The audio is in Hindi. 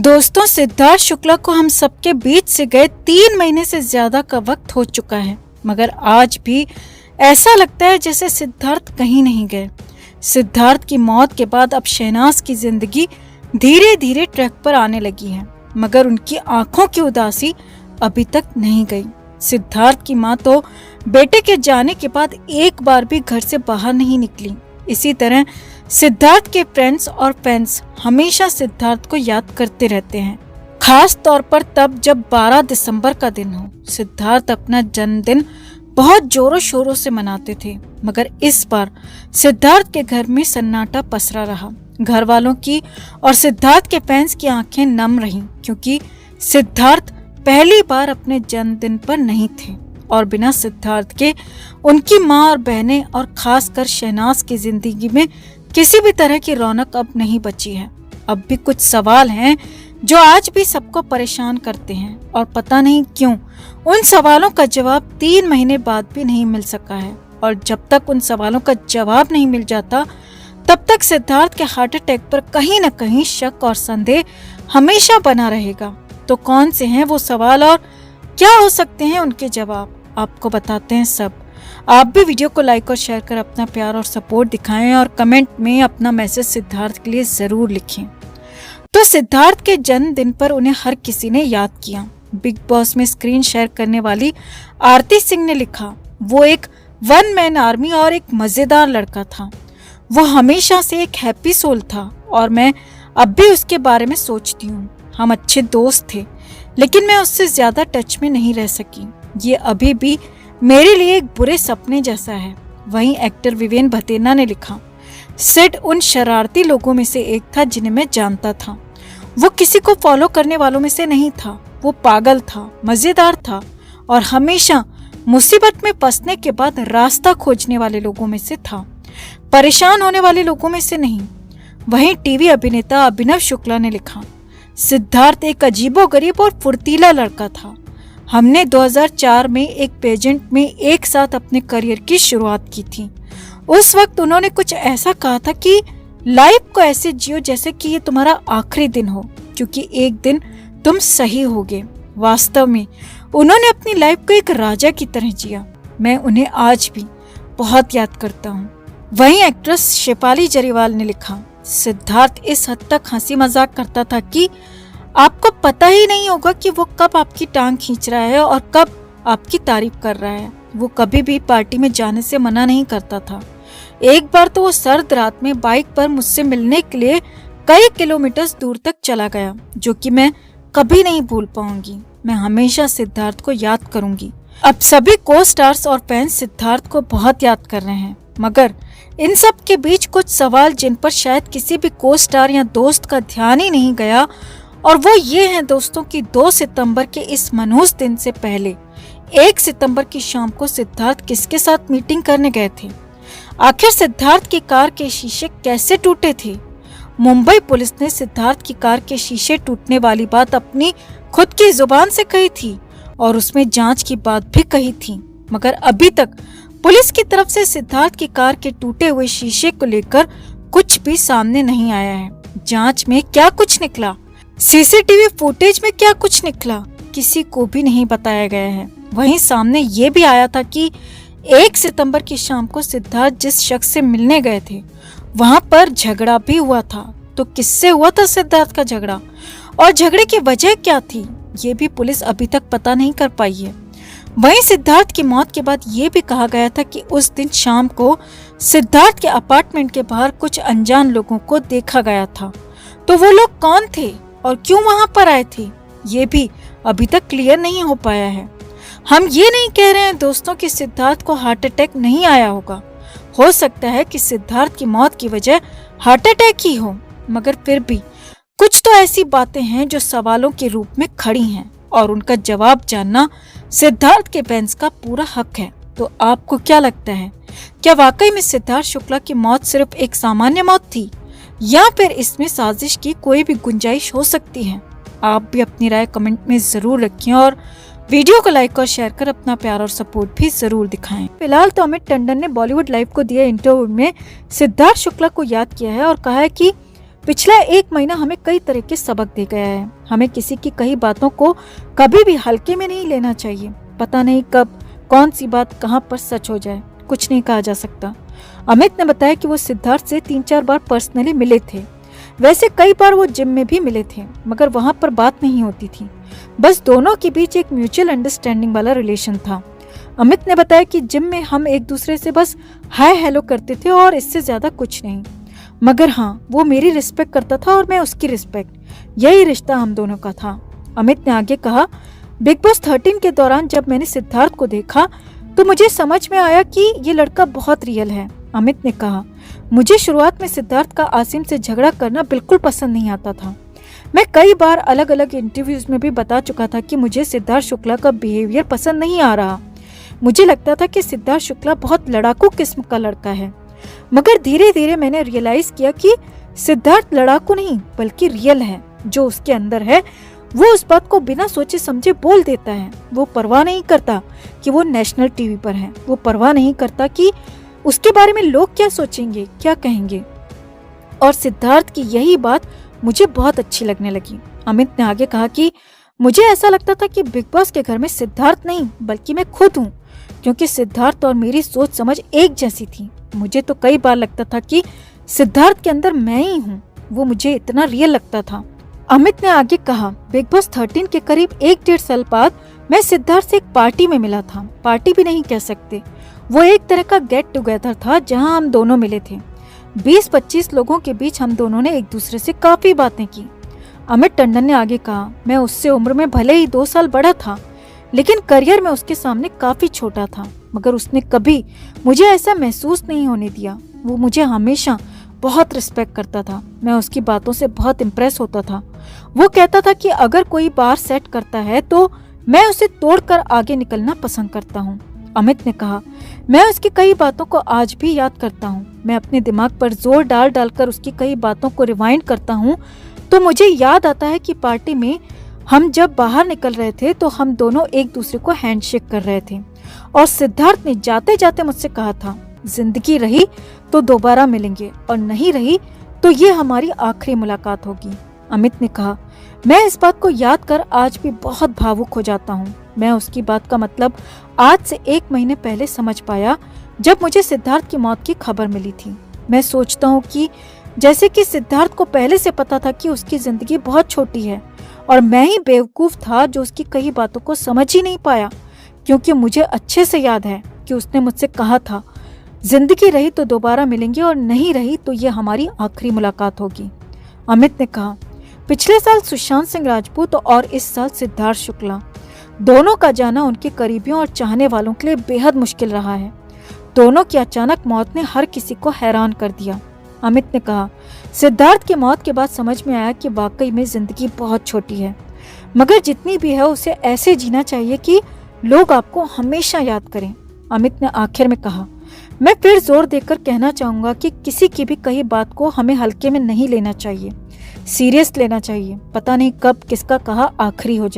दोस्तों, सिद्धार्थ शुक्ला को हम सबके बीच से गए 3 महीने से ज्यादा का वक्त हो चुका है, मगर आज भी ऐसा लगता है जैसे सिद्धार्थ कहीं नहीं गए। सिद्धार्थ की मौत के बाद अब शहनाज की जिंदगी धीरे धीरे ट्रैक पर आने लगी है, मगर उनकी आंखों की उदासी अभी तक नहीं गई। सिद्धार्थ की मां तो बेटे के जाने के बाद एक बार भी घर से बाहर नहीं निकली। इसी तरह सिद्धार्थ के फ्रेंड्स और फैंस हमेशा सिद्धार्थ को याद करते रहते हैं, खास तौर पर तब जब 12 दिसंबर का दिन हो। सिद्धार्थ अपना जन्मदिन बहुत जोरों शोरों से मनाते थे, मगर इस बार सिद्धार्थ के घर में सन्नाटा पसरा रहा। घर वालों की और सिद्धार्थ के फैंस की आंखें नम रहीं, क्योंकि सिद्धार्थ पहली बार अपने जन्मदिन पर नहीं थे और बिना सिद्धार्थ के उनकी मां और बहनें और खासकर शहनाज की जिंदगी में किसी भी तरह की रौनक अब नहीं बची है। अब भी कुछ सवाल हैं जो आज भी सबको परेशान करते हैं और पता नहीं क्यों उन सवालों का जवाब 3 महीने बाद भी नहीं मिल सका है। और जब तक उन सवालों का जवाब नहीं मिल जाता तब तक सिद्धार्थ के हार्ट अटैक पर कहीं न कहीं शक और संदेह हमेशा बना रहेगा। तो कौन से हैं वो सवाल और क्या हो सकते हैं उनके जवाब, आपको बताते हैं सब। आप भी वीडियो को लाइक और शेयर कर अपना प्यार और सपोर्ट दिखाएं और कमेंट में अपना मैसेज सिद्धार्थ के लिए जरूर लिखें। तो सिद्धार्थ के जन्मदिन पर उन्हें हर किसी ने याद किया। बिग बॉस में स्क्रीन शेयर करने वाली आरती सिंह ने लिखा, वो एक 1 मैन आर्मी और एक मजेदार लड़का था। वो हमेशा से एक हैप्पी सोल था और मैं अब भी उसके बारे में सोचती हूँ। हम अच्छे दोस्त थे, लेकिन मैं उससे ज्यादा टच में नहीं रह सकी। ये अभी भी मेरे लिए एक बुरे सपने जैसा है। वहीं एक्टर विवेन भतेना ने लिखा, सिड उन शरारती लोगों में से एक था जिन्हें मैं जानता था। वो किसी को फॉलो करने वालों में से नहीं था। वो पागल था, मजेदार था और हमेशा मुसीबत में फंसने के बाद रास्ता खोजने वाले लोगों में से था, परेशान होने वाले लोगों में से नहीं। वहीं टीवी अभिनेता अभिनव शुक्ला ने लिखा, सिद्धार्थ एक अजीबोगरीब और फुर्तीला लड़का था। हमने 2004 में एक पेजेंट में एक साथ अपने करियर की शुरुआत की थी। उस वक्त उन्होंने कुछ ऐसा कहा था कि लाइफ को ऐसे जियो जैसे कि ये तुम्हारा आखिरी दिन हो, क्योंकि एक दिन तुम सही होगे। वास्तव में उन्होंने अपनी लाइफ को एक राजा की तरह जिया। मैं उन्हें आज भी बहुत याद करता हूँ। वहीं एक्ट्रेस शेफाली जरीवाल ने लिखा, सिद्धार्थ इस हद तक हंसी मजाक करता था कि आपको पता ही नहीं होगा कि वो कब आपकी टांग खींच रहा है और कब आपकी तारीफ कर रहा है। वो कभी भी पार्टी में जाने से मना नहीं करता था। एक बार तो वो सर्द रात में बाइक पर मुझसे मिलने के लिए कई किलोमीटर दूर तक चला गया, जो कि मैं कभी नहीं भूल पाऊंगी। मैं हमेशा सिद्धार्थ को याद करूंगी। अब सभी को स्टार्स और फैंस सिद्धार्थ को बहुत याद कर रहे हैं, मगर इन सब के बीच कुछ सवाल जिन पर शायद किसी भी को स्टार या दोस्त का ध्यान ही नहीं गया, और वो ये हैं दोस्तों कि 2 सितंबर के इस मनहूस दिन से पहले 1 सितंबर की शाम को सिद्धार्थ किसके साथ मीटिंग करने गए थे? आखिर सिद्धार्थ की कार के शीशे कैसे टूटे थे? मुंबई पुलिस ने सिद्धार्थ की कार के शीशे टूटने वाली बात अपनी खुद की जुबान से कही थी और उसमें जांच की बात भी कही थी, मगर अभी तक पुलिस की तरफ से सिद्धार्थ की कार के टूटे हुए शीशे को लेकर कुछ भी सामने नहीं आया है। जांच में क्या कुछ निकला, सीसीटीवी फुटेज में क्या कुछ निकला, किसी को भी नहीं बताया गया है। वहीं सामने ये भी आया था कि 1 सितंबर की शाम को सिद्धार्थ जिस शख्स से मिलने गए थे वहां पर झगड़ा भी हुआ था। तो किससे हुआ था सिद्धार्थ का झगड़ा और झगड़े की वजह क्या थी, ये भी पुलिस अभी तक पता नहीं कर पाई है। वहीं सिद्धार्थ की मौत के बाद ये भी कहा गया था कि उस दिन शाम को सिद्धार्थ के अपार्टमेंट के बाहर कुछ अनजान लोगों को देखा गया था। तो वो लोग कौन थे और क्यों वहां पर आए थे, ये भी अभी तक क्लियर नहीं हो पाया है। हम ये नहीं कह रहे हैं दोस्तों कि सिद्धार्थ को हार्ट अटैक नहीं आया होगा। हो सकता है कि सिद्धार्थ की मौत की वजह हार्ट अटैक ही हो, मगर फिर भी कुछ तो ऐसी बातें हैं जो सवालों के रूप में खड़ी हैं और उनका जवाब जानना सिद्धार्थ के फैंस का पूरा हक है। तो आपको क्या लगता है, क्या वाकई में सिद्धार्थ शुक्ला की मौत सिर्फ एक सामान्य मौत थी या फिर इसमें साजिश की कोई भी गुंजाइश हो सकती है? आप भी अपनी राय कमेंट में जरूर रखें और वीडियो को लाइक और शेयर कर अपना प्यार और सपोर्ट भी जरूर दिखाएं। फिलहाल तो अमित टंडन ने बॉलीवुड लाइव को दिए इंटरव्यू में सिद्धार्थ शुक्ला को याद किया है और कहा है कि पिछला 1 महीना हमें कई तरह के सबक दे गया है। हमें किसी की कही बातों को कभी भी हल्के में नहीं लेना चाहिए। पता नहीं कब कौन सी बात कहाँ पर सच हो जाए, कुछ नहीं कहा जा सकता। अमित ने बताया कि वो सिद्धार्थ से 3-4 बार पर्सनली मिले थे। वैसे कई बार वो जिम में भी मिले थे, मगर वहाँ पर बात नहीं होती थी। बस दोनों के बीच एक म्यूचुअल अंडरस्टैंडिंग वाला रिलेशन था। अमित ने बताया कि जिम में हम एक दूसरे से बस हाय हेलो करते थे और इससे ज्यादा कुछ नहीं। मगर हाँ, वो मेरी रिस्पेक्ट करता था और मैं उसकी रिस्पेक्ट, यही रिश्ता हम दोनों का था। अमित ने आगे कहा, बिग बॉस 13 के दौरान जब मैंने सिद्धार्थ को देखा तो मुझे समझ में आया कि ये लड़का बहुत रियल है। अमित ने कहा, मुझे शुरुआत में सिद्धार्थ का आसिम से झगड़ा करना बिल्कुल पसंद नहीं आता था। मैं कई बार अलग अलग इंटरव्यूज में भी बता चुका था कि मुझे सिद्धार्थ शुक्ला का बिहेवियर पसंद नहीं आ रहा। मुझे लगता था कि सिद्धार्थ शुक्ला बहुत लड़ाकू किस्म का लड़का है। मगर धीरे धीरे मैंने रियलाइज किया कि सिद्धार्थ लड़ाकू नहीं बल्कि रियल है। जो उसके अंदर है वो उस बात को बिना सोचे समझे बोल देता है। वो परवाह नहीं करता कि वो नेशनल टीवी पर है। वो परवाह नहीं करता कि उसके बारे में लोग क्या सोचेंगे, क्या कहेंगे। और सिद्धार्थ की यही बात मुझे बहुत अच्छी लगने लगी। अमित ने आगे कहा कि मुझे ऐसा लगता था कि बिग बॉस के घर में सिद्धार्थ नहीं बल्कि मैं खुद हूँ, क्योंकि सिद्धार्थ और मेरी सोच समझ एक जैसी थी। मुझे तो कई बार लगता था कि सिद्धार्थ के अंदर मैं ही हूँ। वो मुझे इतना रियल लगता था। अमित ने आगे कहा, बिग बॉस 13 के करीब 1-1.5 साल बाद मैं सिद्धार्थ से एक पार्टी में मिला था। पार्टी भी नहीं कह सकते, वो एक तरह का गेट टुगेदर था जहां हम दोनों मिले थे। 20-25 लोगों के बीच हम दोनों ने एक दूसरे से काफी बातें की। अमित टंडन ने आगे कहा, मैं उससे उम्र में भले ही 2 साल बड़ा था, लेकिन करियर में उसके सामने काफी छोटा था। मगर उसने कभी मुझे ऐसा महसूस नहीं होने दिया। वो मुझे हमेशा बहुत रिस्पेक्ट करता था। मैं उसकी बातों से बहुत इम्प्रेस होता था। वो कहता था कि अगर कोई बार सेट करता है तो मैं उसे तोड़कर आगे निकलना पसंद करता हूँ। अमित ने कहा, मैं उसकी कई बातों को आज भी याद करता हूँ। मैं अपने दिमाग पर जोर डाल डालकर उसकी कई बातों को रिवाइंड करता हूँ तो मुझे याद आता है कि पार्टी में हम जब बाहर निकल रहे थे तो हम दोनों एक दूसरे को हैंडशेक कर रहे थे और सिद्धार्थ ने जाते जाते मुझसे कहा था, जिंदगी रही तो दोबारा मिलेंगे और नहीं रही तो ये हमारी आखिरी मुलाकात होगी। अमित ने कहा, मैं इस बात को याद कर आज भी बहुत भावुक हो जाता हूँ। मैं उसकी बात का मतलब आज से 1 महीने पहले समझ पाया जब मुझे सिद्धार्थ की मौत की खबर मिली थी। मैं सोचता हूँ कि जैसे कि सिद्धार्थ को पहले से पता था कि उसकी जिंदगी बहुत छोटी है और मैं ही बेवकूफ था जो उसकी कई बातों को समझ ही नहीं पाया, क्योंकि मुझे अच्छे से याद है कि उसने मुझसे कहा था, जिंदगी रही तो दोबारा मिलेंगे और नहीं रही तो ये हमारी आखिरी मुलाकात होगी। अमित ने कहा, पिछले साल सुशांत सिंह राजपूत और इस साल सिद्धार्थ शुक्ला, दोनों का जाना उनके करीबियों और चाहने वालों के लिए बेहद मुश्किल रहा है। दोनों की अचानक मौत ने हर किसी को हैरान कर दिया। अमित ने कहा, सिद्धार्थ की मौत के बाद समझ में आया कि वाकई में जिंदगी बहुत छोटी है, मगर जितनी भी है उसे ऐसे जीना चाहिए कि लोग आपको हमेशा याद करें। अमित ने आखिर में कहा, मैं फिर जोर देकर कहना चाहूंगा कि किसी की भी कही बात को हमें हल्के में नहीं लेना चाहिए, सीरियस लेना चाहिए। पता नहीं कब किसका कहा आखिरी हो जाए।